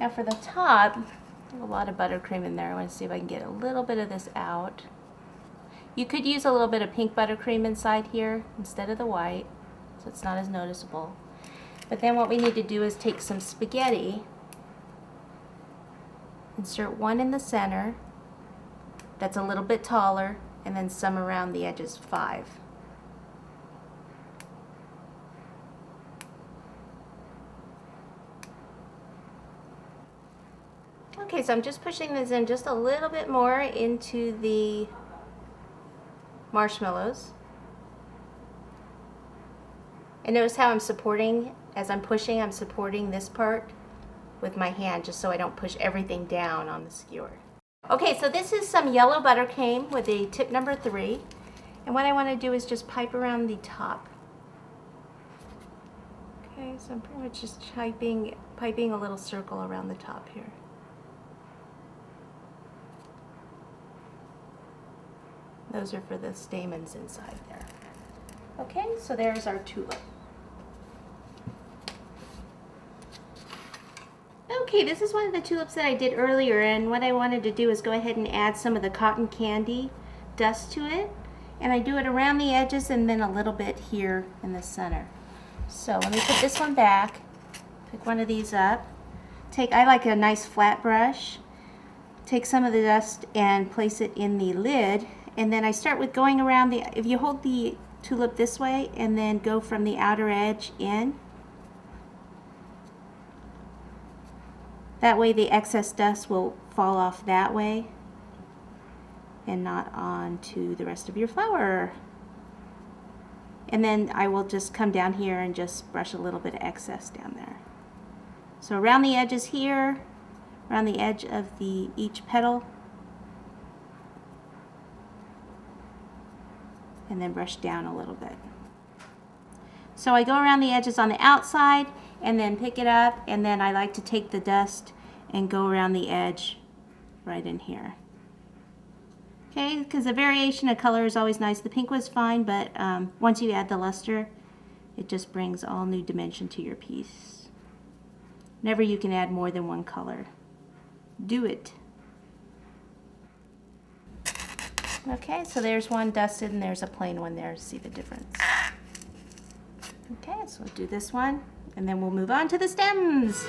Now for the top, a lot of buttercream in there. I want to see if I can get a little bit of this out. You could use a little bit of pink buttercream inside here instead of the white, so it's not as noticeable. But then what we need to do is take some spaghetti, insert one in the center that's a little bit taller, and then some around the edges, 5. Okay, so I'm just pushing this in just a little bit more into the marshmallows. And notice how I'm supporting, as I'm pushing, I'm supporting this part with my hand just so I don't push everything down on the skewer. Okay, so this is some yellow buttercream with a tip number 3. And what I want to do is just pipe around the top. Okay, so I'm pretty much just piping a little circle around the top here. Those are for the stamens inside there. Okay, so there's our tulip. Okay, this is one of the tulips that I did earlier, and what I wanted to do is go ahead and add some of the cotton candy dust to it. And I do it around the edges and then a little bit here in the center. So let me put this one back, pick one of these up. I like a nice flat brush, take some of the dust and place it in the lid. And then I start with going around if you hold the tulip this way and then go from the outer edge in. That way the excess dust will fall off that way and not onto the rest of your flower. And then I will just come down here and just brush a little bit of excess down there. So around the edges here, around the edge of each petal, and then brush down a little bit. So I go around the edges on the outside and then pick it up, and then I like to take the dust and go around the edge right in here. Okay, because the variation of color is always nice. The pink was fine, but once you add the luster, it just brings all new dimension to your piece. Whenever you can add more than one color, do it. Okay, so there's one dusted and there's a plain one there. See the difference. Okay, so we'll do this one and then we'll move on to the stems.